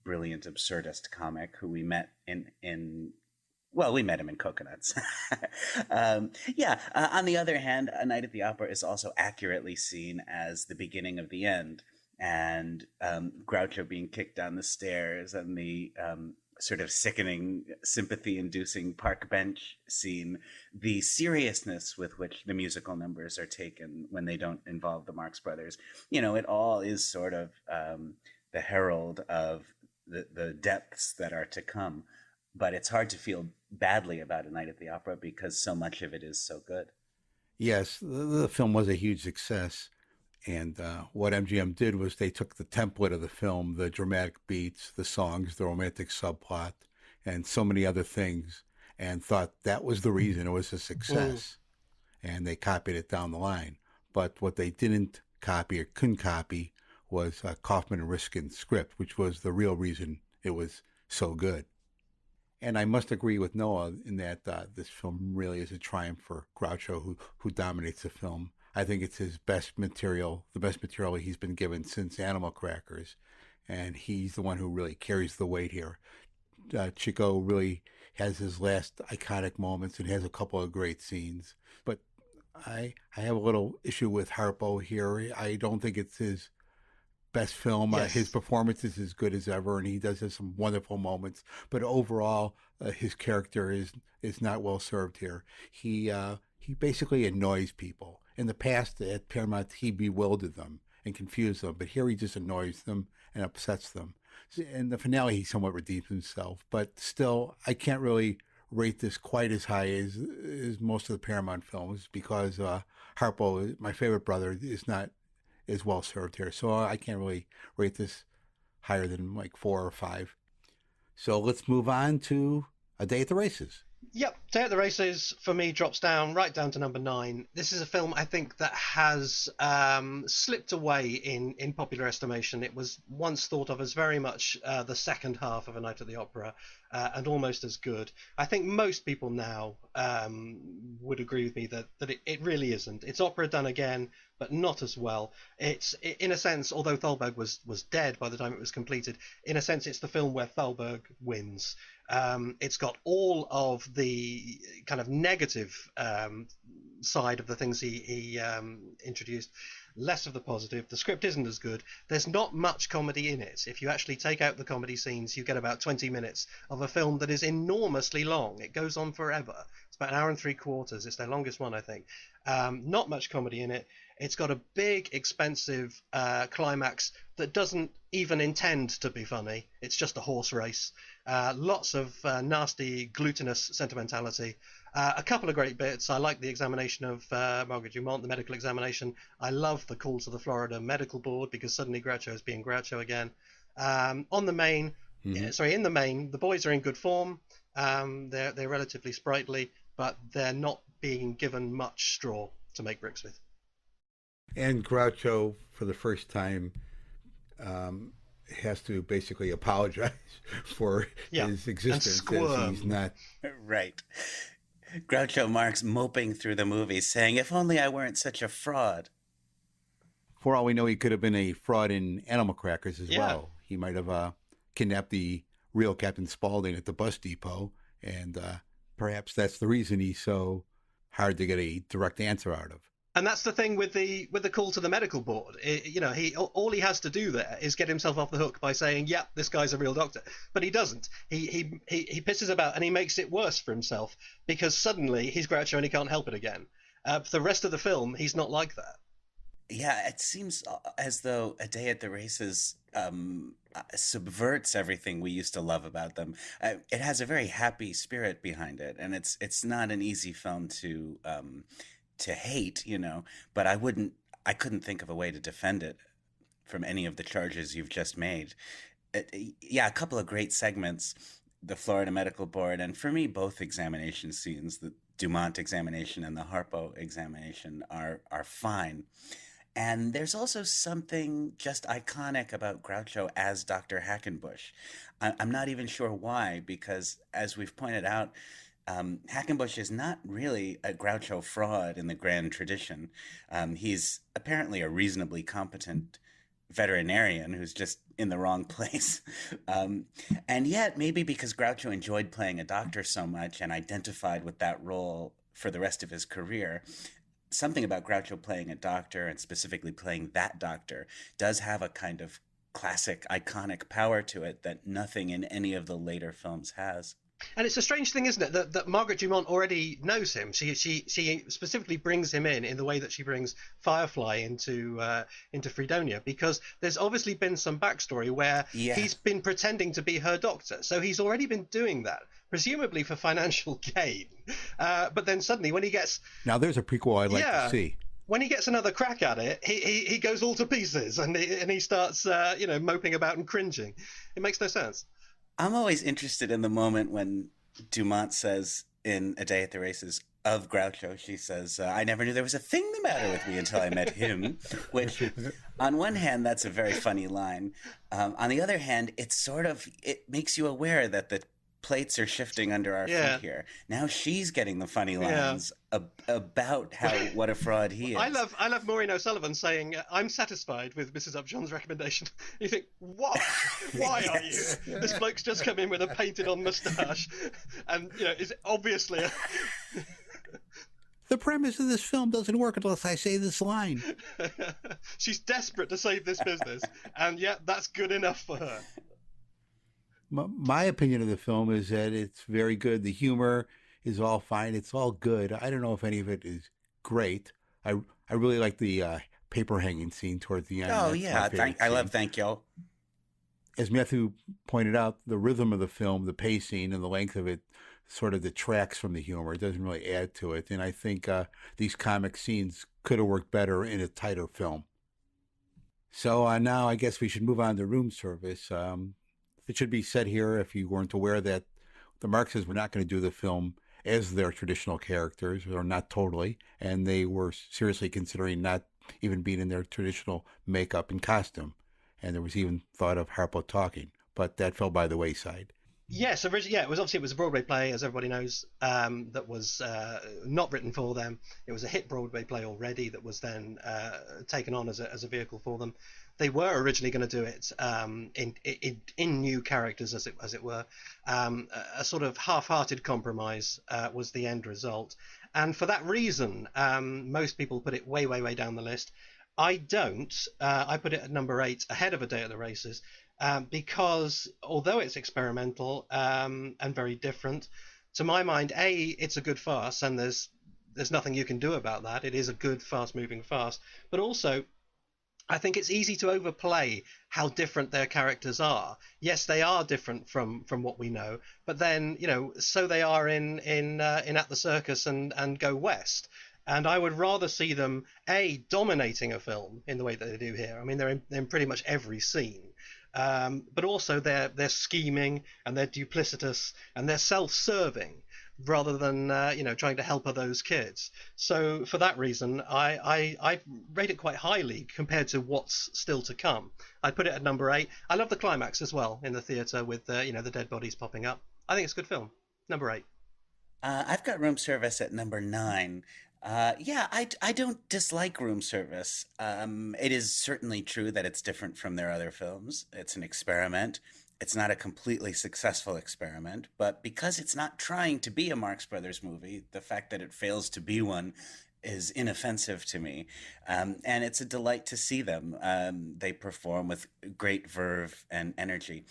brilliant absurdist comic who we met we met him in Coconuts. On the other hand, A Night at the Opera is also accurately seen as the beginning of the end. And Groucho being kicked down the stairs and the sort of sickening, sympathy-inducing park bench scene, the seriousness with which the musical numbers are taken when they don't involve the Marx Brothers, it all is sort of the herald of the depths that are to come. But it's hard to feel badly about A Night at the Opera because so much of it is so good. Yes, the film was a huge success. And what MGM did was they took the template of the film, the dramatic beats, the songs, the romantic subplot, and so many other things, and thought that was the reason it was a success. And they copied it down the line. But what they didn't copy or couldn't copy was Kaufman and Riskin's script, which was the real reason it was so good. And I must agree with Noah in that this film really is a triumph for Groucho, who dominates the film. I think it's his best material, the best material he's been given since Animal Crackers. And he's the one who really carries the weight here. Chico really has his last iconic moments and has a couple of great scenes. But I have a little issue with Harpo here. I don't think it's his best film. Yes. His performance is as good as ever, and he does have some wonderful moments. But overall, his character is not well served here. He basically annoys people. In the past, at Paramount, he bewildered them and confused them, but here he just annoys them and upsets them. In the finale, he somewhat redeems himself, but still, I can't really rate this quite as high as most of the Paramount films because Harpo, my favorite brother, is not as well served here. So I can't really rate this higher than like 4 or 5. So let's move on to A Day at the Races. Yep, Day at the Races for me drops right down to number 9. This is a film I think that has slipped away in popular estimation. It was once thought of as very much the second half of A Night at the Opera and almost as good. I think most people now would agree with me that it really isn't. It's opera done again, but not as well. It's, in a sense, although Thalberg was dead by the time it was completed, in a sense it's the film where Thalberg wins. It's got all of the kind of negative side of the things he introduced, less of the positive. The script isn't as good. There's not much comedy in it. If you actually take out the comedy scenes, you get about 20 minutes of a film that is enormously long. It goes on forever. It's about an hour and 3/4. It's their longest one, I think. Not much comedy in it. It's got a big, expensive climax that doesn't even intend to be funny. It's just a horse race. Lots of nasty, glutinous sentimentality. A couple of great bits. I like the examination of Margaret Dumont, the medical examination. I love the call to the Florida Medical Board because suddenly Groucho is being Groucho again. On the main, in the main, the boys are in good form. They're relatively sprightly, but they're not being given much straw to make bricks with. And Groucho, for the first time, has to basically apologize for his existence, as he's not right. Groucho Marx moping through the movie, saying, "If only I weren't such a fraud." For all we know, he could have been a fraud in Animal Crackers as well. He might have kidnapped the real Captain Spaulding at the bus depot, and perhaps that's the reason he's so hard to get a direct answer out of. And that's the thing with the call to the medical board. All he has to do there is get himself off the hook by saying, "Yeah, this guy's a real doctor," but he doesn't. He pisses about and he makes it worse for himself because suddenly he's Groucho and he can't help it again. For the rest of the film, he's not like that. Yeah, it seems as though A Day at the Races subverts everything we used to love about them. It has a very happy spirit behind it, and it's not an easy film to hate, but I couldn't think of a way to defend it from any of the charges you've just made. A couple of great segments, the Florida Medical Board, and for me, both examination scenes, the Dumont examination and the Harpo examination are fine. And there's also something just iconic about Groucho as Dr. Hackenbush. I'm not even sure why, because as we've pointed out, Hackenbush is not really a Groucho fraud in the grand tradition. He's apparently a reasonably competent veterinarian who's just in the wrong place. And yet, maybe because Groucho enjoyed playing a doctor so much and identified with that role for the rest of his career, something about Groucho playing a doctor, and specifically playing that doctor, does have a kind of classic, iconic power to it that nothing in any of the later films has. And it's a strange thing, isn't it, that Margaret Dumont already knows him. She specifically brings him in the way that she brings Firefly into Fredonia, because there's obviously been some backstory where he's been pretending to be her doctor. So he's already been doing that, presumably for financial gain. But then suddenly when he gets... Now there's a prequel I'd like to see. When he gets another crack at it, he goes all to pieces and he starts moping about and cringing. It makes no sense. I'm always interested in the moment when Dumont says in A Day at the Races of Groucho, she says, "I never knew there was a thing the matter with me until I met him," which on one hand, that's a very funny line. On the other hand, it makes you aware that the plates are shifting under our feet here. Now she's getting the funny lines about what a fraud he is. I love Maureen O'Sullivan saying, "I'm satisfied with Mrs. Upjohn's recommendation." You think, what? Why are you? This bloke's just come in with a painted on moustache, and is obviously. The premise of this film doesn't work unless I say this line. She's desperate to save this business, and that's good enough for her. My opinion of the film is that it's very good. The humor is all fine. It's all good. I don't know if any of it is great. I really like the paper hanging scene towards the end. Oh, yeah. I love Thank You. As Matthew pointed out, the rhythm of the film, the pacing and the length of it sort of detracts from the humor. It doesn't really add to it. And I think these comic scenes could have worked better in a tighter film. So now I guess we should move on to room service. It should be said here, if you weren't aware, that the Marxes were not going to do the film as their traditional characters, or not totally, and they were seriously considering not even being in their traditional makeup and costume. And there was even thought of Harpo talking, but that fell by the wayside. Yes, originally, it was a Broadway play, as everybody knows, that was not written for them. It was a hit Broadway play already that was then taken on as a vehicle for them. They were originally going to do it in new characters, as it were. A sort of half-hearted compromise was the end result, and for that reason, most people put it way, way, way down the list. I don't. I put it at number 8, ahead of A Day at the Races, because although it's experimental and very different, to my mind, it's a good farce, and there's nothing you can do about that. It is a good, fast-moving farce, but also I think it's easy to overplay how different their characters are. Yes, they are different from what we know, but then so they are in At the Circus and Go West. And I would rather see them dominating a film in the way that they do here. I mean, they're in pretty much every scene, but also they're scheming and they're duplicitous and they're self-serving rather than trying to help those kids. So for that reason, I rate it quite highly compared to what's still to come. I'd put it at number 8. I love the climax as well in the theatre with the dead bodies popping up. I think it's a good film. Number 8. I've got Room Service at number 9. Yeah, I don't dislike Room Service. It is certainly true that it's different from their other films. It's an experiment. It's not a completely successful experiment, but because it's not trying to be a Marx Brothers movie, the fact that it fails to be one is inoffensive to me. And it's a delight to see them. They perform with great verve and energy.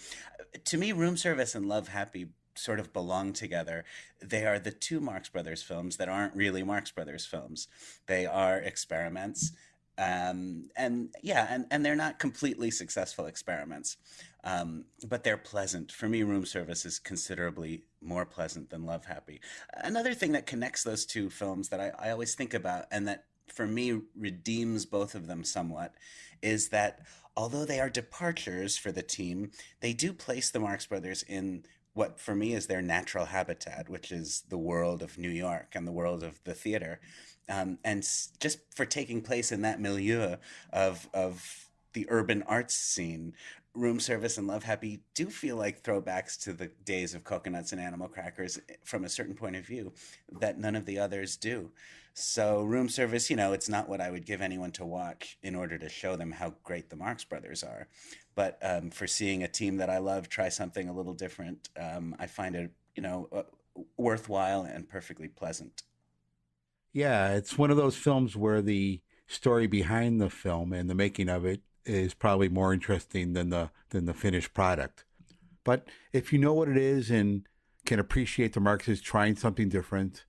To me, Room Service and Love Happy sort of belong together. They are the two Marx Brothers films that aren't really Marx Brothers films. They are experiments. And they're not completely successful experiments, but they're pleasant. For me, Room Service is considerably more pleasant than Love Happy. Another thing that connects those two films that I always think about, and that for me redeems both of them somewhat, is that although they are departures for the team, they do place the Marx Brothers in what for me is their natural habitat, which is the world of New York and the world of the theater. Just for taking place in that milieu of the urban arts scene, Room Service and Love Happy do feel like throwbacks to the days of Coconuts and Animal Crackers from a certain point of view that none of the others do. So Room Service, it's not what I would give anyone to watch in order to show them how great the Marx Brothers are. But for seeing a team that I love try something a little different, I find it, worthwhile and perfectly pleasant. Yeah, it's one of those films where the story behind the film and the making of it is probably more interesting than the finished product. But if you know what it is and can appreciate the Marxes trying something different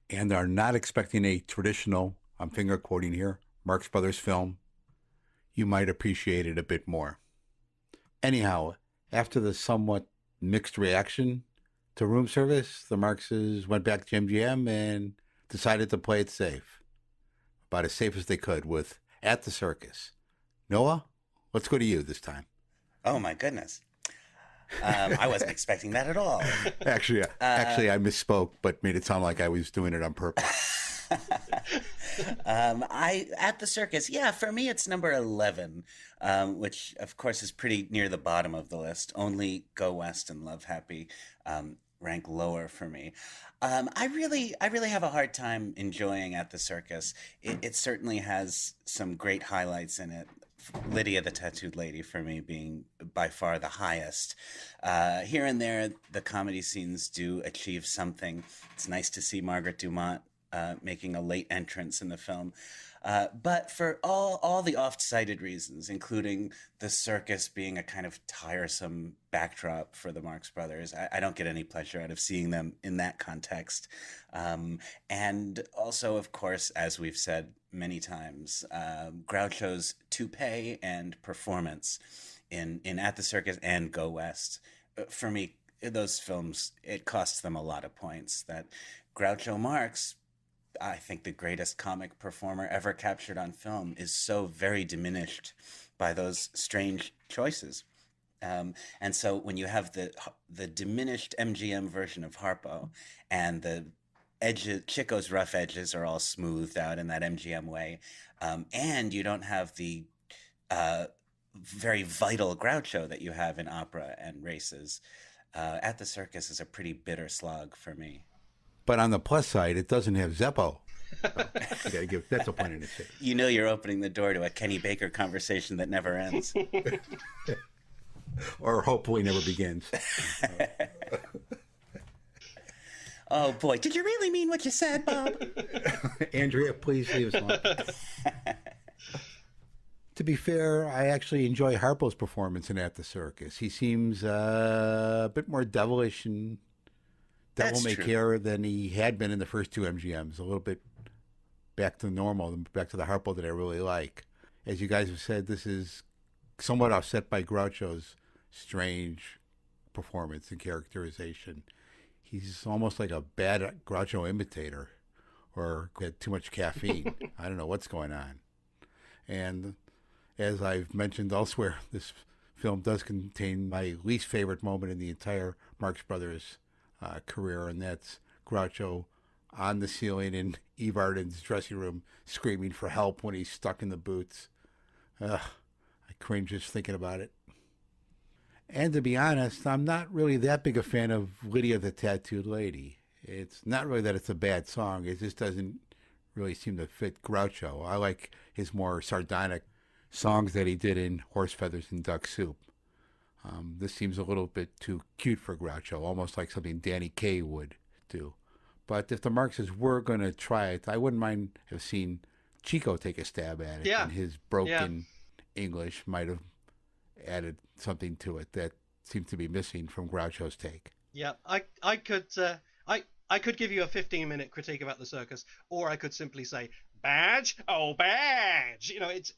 and are not expecting a traditional, I'm finger quoting here, Marx Brothers film, you might appreciate it a bit more. Anyhow, after the somewhat mixed reaction to Room Service, the Marxes went back to MGM and decided to play it safe, about as safe as they could, with At the Circus. Noah, let's go to you this time. Oh my goodness. I wasn't expecting that at all. Actually, I misspoke, but made it sound like I was doing it on purpose. At the Circus, yeah, for me it's number 11, which of course is pretty near the bottom of the list. Only Go West and Love Happy rank lower for me. I really have a hard time enjoying At the Circus. It certainly has some great highlights in it. Lydia the Tattooed Lady for me being by far the highest. Here and there, the comedy scenes do achieve something. It's nice to see Margaret Dumont making a late entrance in the film. But for all the oft-cited reasons, including the circus being a kind of tiresome backdrop for the Marx Brothers, I don't get any pleasure out of seeing them in that context. And also, of course, as we've said many times, Groucho's toupee and performance in At the Circus and Go West, for me, those films, it costs them a lot of points. That Groucho Marx, I think the greatest comic performer ever captured on film, is so very diminished by those strange choices. And so when you have the diminished MGM version of Harpo, and the edges, Chico's rough edges are all smoothed out in that MGM way, and you don't have the very vital Groucho that you have in opera and races, At the Circus is a pretty bitter slog for me. But on the plus side, it doesn't have Zeppo. So that's a point in it. You know you're opening the door to a Kenny Baker conversation that never ends. Or hopefully never begins. Oh boy, did you really mean what you said, Bob? Andrea, please leave us alone. To be fair, I actually enjoy Harpo's performance in At the Circus. He seems a bit more devilish and devil-may-care than he had been in the first two MGMs. A little bit back to normal, back to the Harpo that I really like. as you guys have said, this is somewhat offset by Groucho's strange performance and characterization. He's almost like a bad Groucho imitator, or had too much caffeine. I don't know what's going on. And as I've mentioned elsewhere, this film does contain my least favorite moment in the entire Marx Brothers career, and that's Groucho on the ceiling in Eve Arden's dressing room screaming for help when he's stuck in the boots. I cringe just thinking about it. And to be honest, I'm not really that big a fan of Lydia the Tattooed Lady. It's not really that it's a bad song. It just doesn't really seem to fit Groucho. I like his more sardonic songs that he did in Horse Feathers and Duck Soup. This seems a little bit too cute for Groucho, almost like something Danny Kaye would do. But if the Marxes were going to try it, I wouldn't mind have seen Chico take a stab at it. Yeah. And his broken English might have added something to it that seems to be missing from Groucho's take. Yeah, I could give you a 15-minute critique about the circus, or I could simply say, badge, oh badge. You know, it's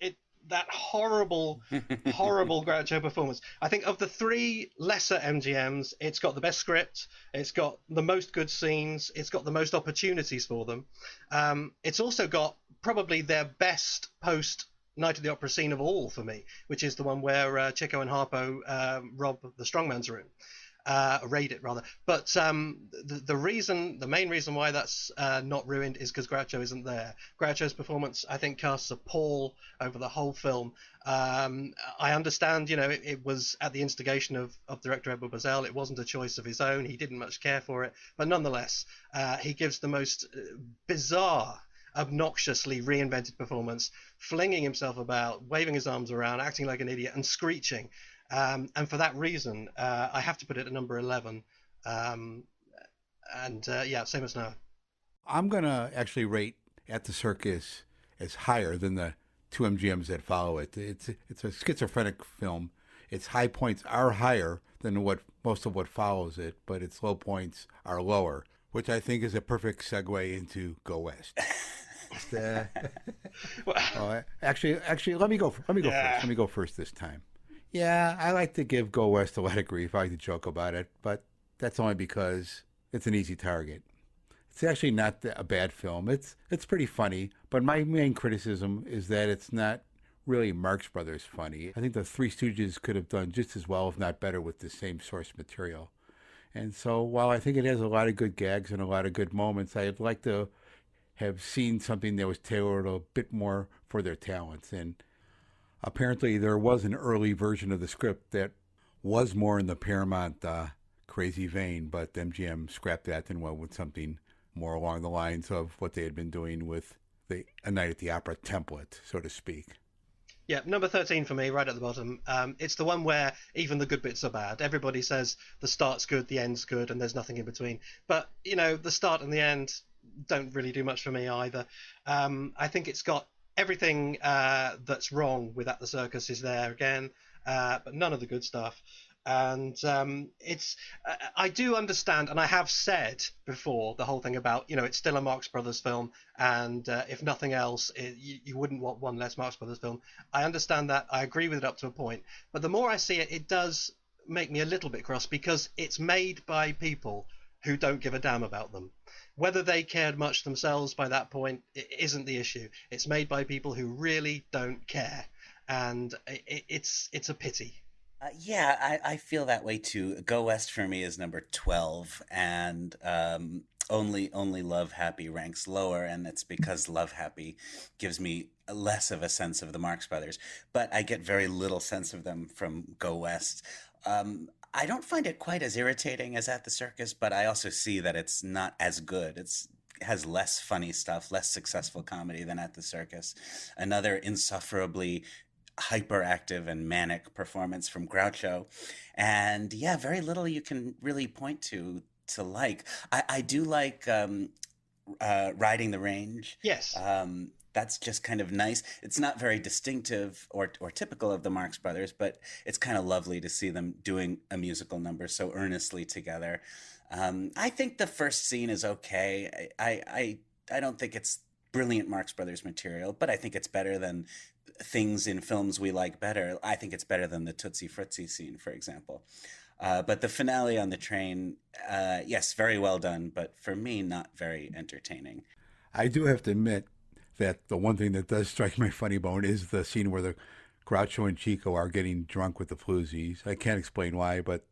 that horrible Groucho performance. I think of the three lesser MGMs, it's got the best script, it's got the most good scenes, it's got the most opportunities for them. It's also got probably their best post Night of the Opera scene of all for me, which is the one where Chico and Harpo rob the strongman's room. Raid it rather, but the main reason why that's not ruined is because Groucho isn't there. Groucho's performance, I think, casts a pall over the whole film. I understand, you know, it was at the instigation of director Edward Brazell. It wasn't a choice of his own. He didn't much care for it, but nonetheless, he gives the most bizarre, obnoxiously reinvented performance, flinging himself about, waving his arms around, acting like an idiot, and screeching. And for that reason, I have to put it at number 11. Same as Noah. I'm going to actually rate At the Circus as higher than the two MGMs that follow it. It's a schizophrenic film. Its high points are higher than most of what follows it, but its low points are lower, which I think is a perfect segue into Go West. Actually, let me go first. Let me go first this time. Yeah, I like to give Go West a lot of grief. I like to joke about it, but that's only because it's an easy target. It's actually not a bad film. It's pretty funny, but my main criticism is that it's not really Marx Brothers funny. I think the Three Stooges could have done just as well, if not better, with the same source material. And so while I think it has a lot of good gags and a lot of good moments, I'd like to have seen something that was tailored a bit more for their talents. And apparently there was an early version of the script that was more in the Paramount crazy vein, but MGM scrapped that and went with something more along the lines of what they had been doing with the A Night at the Opera template, so to speak. Yeah, number 13 for me, right at the bottom. It's the one where even the good bits are bad. Everybody says the start's good, the end's good, and there's nothing in between. But, you know, the start and the end don't really do much for me either. I think it's got everything that's wrong with At the Circus is there again, but none of the good stuff. And I do understand, and I have said before, the whole thing about, you know, it's still a Marx Brothers film, and if nothing else, you wouldn't want one less Marx Brothers film. I understand that. I agree with it up to a point. But the more I see it, it does make me a little bit cross, because it's made by people who don't give a damn about them. Whether they cared much themselves by that point, it isn't the issue. It's made by people who really don't care, and it's a pity. I feel that way too. Go West for me is number 12, and only Love Happy ranks lower, and it's because Love Happy gives me less of a sense of the Marx Brothers, but I get very little sense of them from Go West. I don't find it quite as irritating as At the Circus, but I also see that it's not as good. It has less funny stuff, less successful comedy than At the Circus. Another insufferably hyperactive and manic performance from Groucho, and very little you can really point to like. I do like Riding the Range. Yes. That's just kind of nice. It's not very distinctive or typical of the Marx Brothers, but it's kind of lovely to see them doing a musical number so earnestly together. I think the first scene is okay. I don't think it's brilliant Marx Brothers material, but I think it's better than things in films we like better. I think it's better than the Tootsie Frutti scene, for example. But the finale on the train, yes, very well done, but for me, not very entertaining. I do have to admit that the one thing that does strike my funny bone is the scene where the Groucho and Chico are getting drunk with the floozies. I can't explain why, but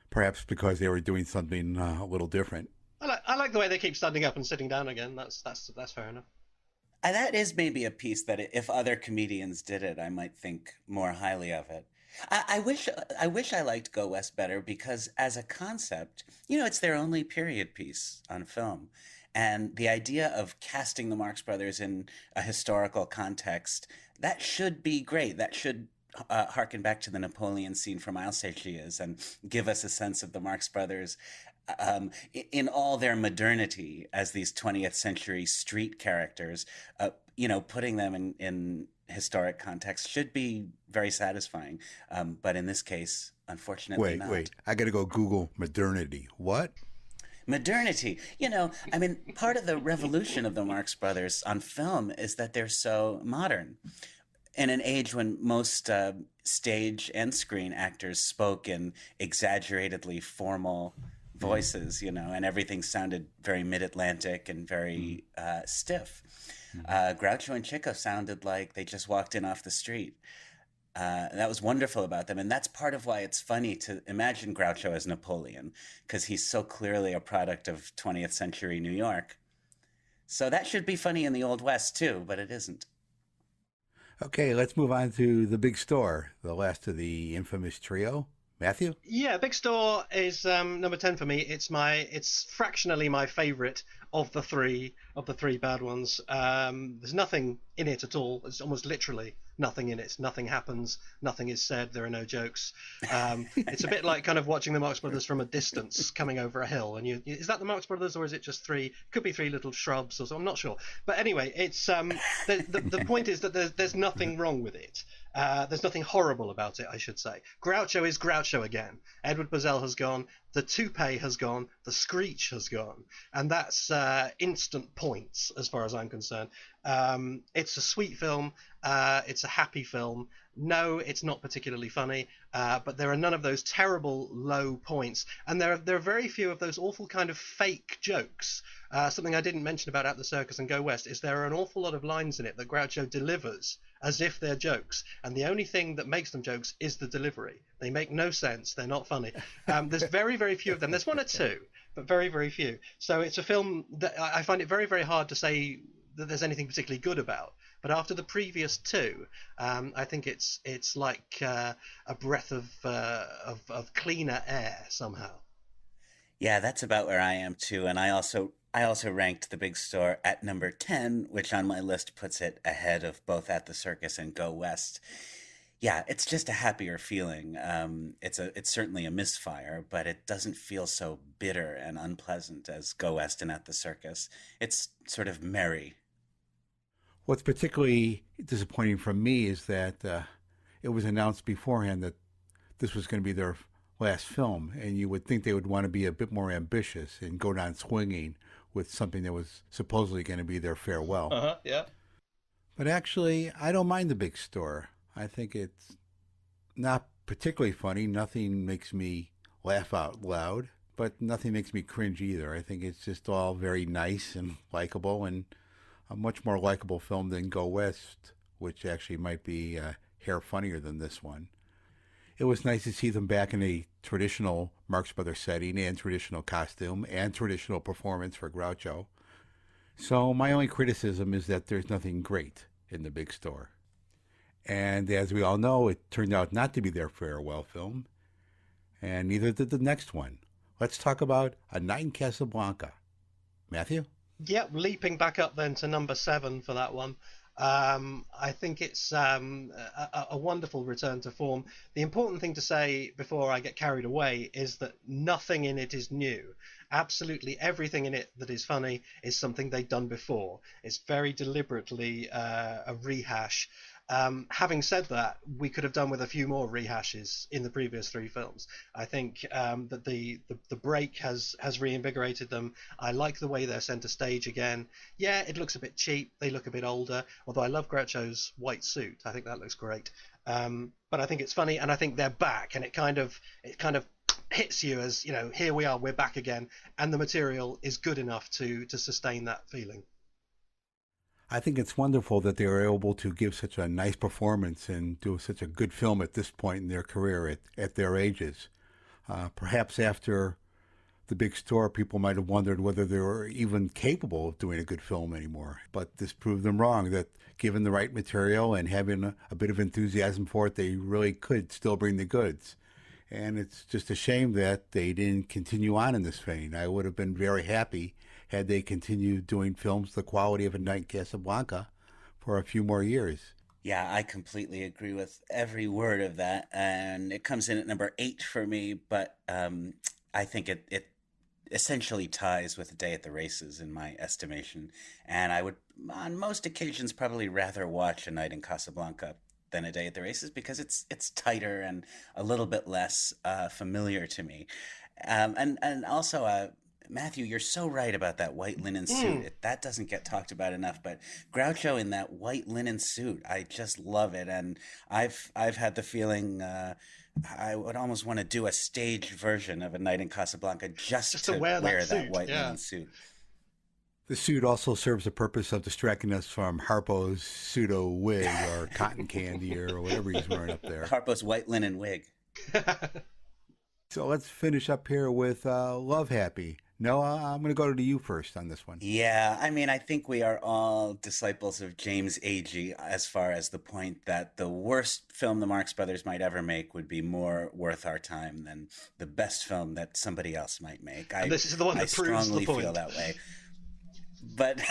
perhaps because they were doing something a little different. I like the way they keep standing up and sitting down again. That's fair enough. And that is maybe a piece that if other comedians did it, I might think more highly of it. I wish I liked Go West better because as a concept, it's their only period piece on film. And the idea of casting the Marx Brothers in a historical context, that should be great. That should harken back to the Napoleon scene from Alsacias and give us a sense of the Marx Brothers in all their modernity as these 20th century street characters. Putting them in historic context should be very satisfying. But in this case, unfortunately not. Wait. I got to go Google modernity. What? Modernity. Part of the revolution of the Marx Brothers on film is that they're so modern. In an age when most stage and screen actors spoke in exaggeratedly formal voices, and everything sounded very mid-Atlantic and very stiff. Groucho and Chico sounded like they just walked in off the street. And that was wonderful about them. And that's part of why it's funny to imagine Groucho as Napoleon, because he's so clearly a product of 20th century New York. So that should be funny in the Old West, too, but it isn't. Okay, let's move on to The Big Store, the last of the infamous trio. Matthew? Yeah, Big Store is number 10 for me. It's fractionally my favourite of the three bad ones. There's nothing in it at all. It's almost literally nothing in it. Nothing happens. Nothing is said. There are no jokes. It's a bit like kind of watching the Marx Brothers from a distance coming over a hill. And is that the Marx Brothers or is it just three? Could be three little shrubs or so. I'm not sure. But anyway, it's the point is that there's nothing wrong with it. There's nothing horrible about it, I should say. Groucho is Groucho again. Edward Buzzell has gone. The toupee has gone. The screech has gone. And that's instant points as far as I'm concerned. It's a sweet film. It's a happy film. No, it's not particularly funny, but there are none of those terrible low points. And there are very few of those awful kind of fake jokes. Something I didn't mention about At the Circus and Go West is there are an awful lot of lines in it that Groucho delivers as if they're jokes. And the only thing that makes them jokes is the delivery. They make no sense. They're not funny. There's very, very few of them. There's one or two, but very, very few. So it's a film that I find it very, very hard to say that there's anything particularly good about. But after the previous two, I think it's like a breath of cleaner air somehow. Yeah, that's about where I am too. And I also ranked The Big Store at number 10, which on my list puts it ahead of both At the Circus and Go West. Yeah, it's just a happier feeling. It's certainly a misfire, but it doesn't feel so bitter and unpleasant as Go West and At the Circus. It's sort of merry. What's particularly disappointing for me is that it was announced beforehand that this was going to be their last film, and you would think they would want to be a bit more ambitious and go down swinging with something that was supposedly going to be their farewell. Yeah. But actually, I don't mind The Big Store. I think it's not particularly funny. Nothing makes me laugh out loud, but nothing makes me cringe either. I think it's just all very nice and likable, and a much more likable film than Go West, which actually might be a hair funnier than this one. It was nice to see them back in a traditional Marx Brothers setting and traditional costume and traditional performance for Groucho. So my only criticism is that there's nothing great in The Big Store. And as we all know, it turned out not to be their farewell film, and neither did the next one. Let's talk about A Night in Casablanca. Matthew? Yep, leaping back up then to number 7 for that one. I think it's a wonderful return to form. The important thing to say before I get carried away is that nothing in it is new. Absolutely everything in it that is funny is something they've done before. It's very deliberately a rehash. Having said that, we could have done with a few more rehashes in the previous three films. I think that the break has reinvigorated them. I like the way they're centre stage again. Yeah, it looks a bit cheap. They look a bit older. Although I love Groucho's white suit. I think that looks great. But I think it's funny, and I think they're back, and it kind of hits you as, here we are, we're back again, and the material is good enough to sustain that feeling. I think it's wonderful that they were able to give such a nice performance and do such a good film at this point in their career at their ages. Perhaps after the big store, people might have wondered whether they were even capable of doing a good film anymore. But this proved them wrong, that given the right material and having a bit of enthusiasm for it, they really could still bring the goods. And it's just a shame that they didn't continue on in this vein. I would have been very happy had they continued doing films the quality of A Night in Casablanca for a few more years. Yeah, I completely agree with every word of that. And it comes in at number 8 for me, but I think it essentially ties with A Day at the Races in my estimation. And I would, on most occasions, probably rather watch A Night in Casablanca than A Day at the Races, because it's tighter and a little bit less familiar to me. And also, Matthew, you're so right about that white linen suit. That doesn't get talked about enough, but Groucho in that white linen suit, I just love it. And I've had the feeling I would almost want to do a staged version of A Night in Casablanca just to wear that white linen suit. The suit also serves the purpose of distracting us from Harpo's pseudo wig or cotton candy or whatever he's wearing up there. Harpo's white linen wig. So let's finish up here with Love Happy. Noah, I'm going to go to you first on this one. Yeah, I mean, I think we are all disciples of James Agee as far as the point that the worst film the Marx Brothers might ever make would be more worth our time than the best film that somebody else might make. This is the one that proves the point. I strongly feel that way. But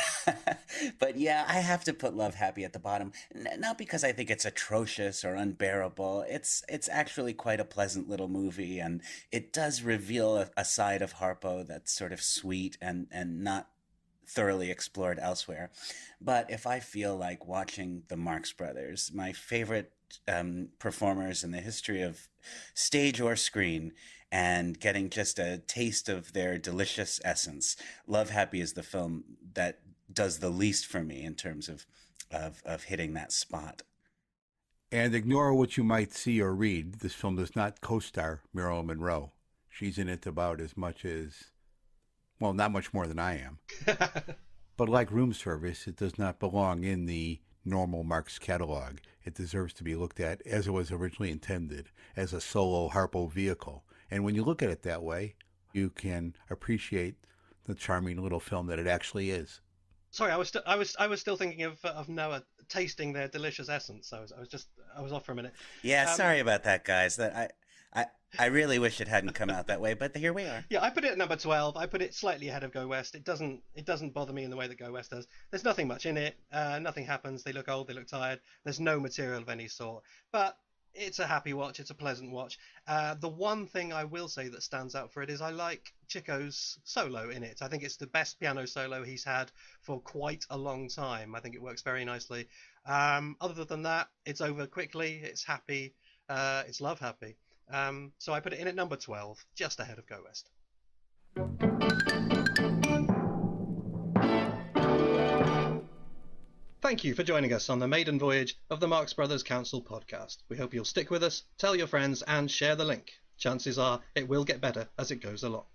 yeah, I have to put Love Happy at the bottom, not because I think it's atrocious or unbearable. It's actually quite a pleasant little movie, and it does reveal a side of Harpo that's sort of sweet and not thoroughly explored elsewhere. But if I feel like watching the Marx Brothers, my favorite performers in the history of stage or screen, and getting just a taste of their delicious essence, Love Happy is the film that does the least for me in terms of hitting that spot. And ignore what you might see or read. This film does not co-star Marilyn Monroe. She's in it about as much as, well, not much more than I am. But like Room Service, it does not belong in the normal Marx catalog. It deserves to be looked at as it was originally intended, as a solo Harpo vehicle. And when you look at it that way, you can appreciate the charming little film that it actually is. Sorry, I was still thinking of Noah tasting their delicious essence. I was off for a minute. Yeah, sorry about that, guys. That I really wish it hadn't come out that way, but here we are. Yeah, I put it at number 12. I put it slightly ahead of Go West. It doesn't bother me in the way that Go West does. There's nothing much in it. Nothing happens. They look old. They look tired. There's no material of any sort. But it's a happy watch. It's a pleasant watch. The one thing I will say that stands out for it is I like Chico's solo in it. I think it's the best piano solo he's had for quite a long time. I think it works very nicely. Other than that, it's over quickly. It's happy. It's love happy. So I put it in at number 12, just ahead of Go West. Thank you for joining us on the maiden voyage of the Marx Brothers Council podcast. We hope you'll stick with us, tell your friends, and share the link. Chances are it will get better as it goes along.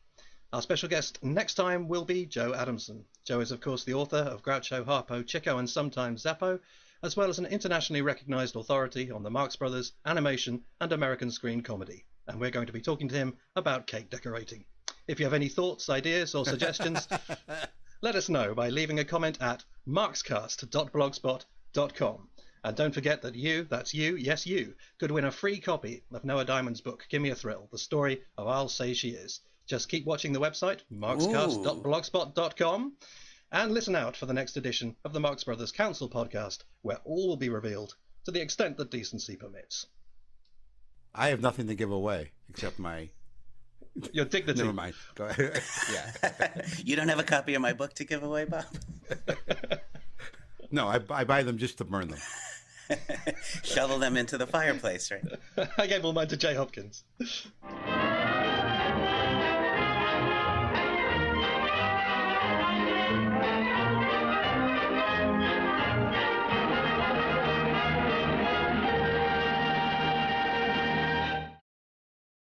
Our special guest next time will be Joe Adamson. Joe is, of course, the author of Groucho, Harpo, Chico, and sometimes Zappo, as well as an internationally recognised authority on the Marx Brothers, animation, and American screen comedy. And we're going to be talking to him about cake decorating. If you have any thoughts, ideas, or suggestions, let us know by leaving a comment at marxcast.blogspot.com. And don't forget that that's you, yes you, could win a free copy of Noah Diamond's book, Give Me a Thrill, the story of I'll Say She Is. Just keep watching the website, marxcast.blogspot.com, and listen out for the next edition of the Marx Brothers Council podcast, where all will be revealed to the extent that decency permits. I have nothing to give away except my... Your dignity. Never mind. Go ahead. Yeah. You don't have a copy of my book to give away, Bob? No, I buy them just to burn them. Shovel them into the fireplace, right? I gave all mine to Jay Hopkins.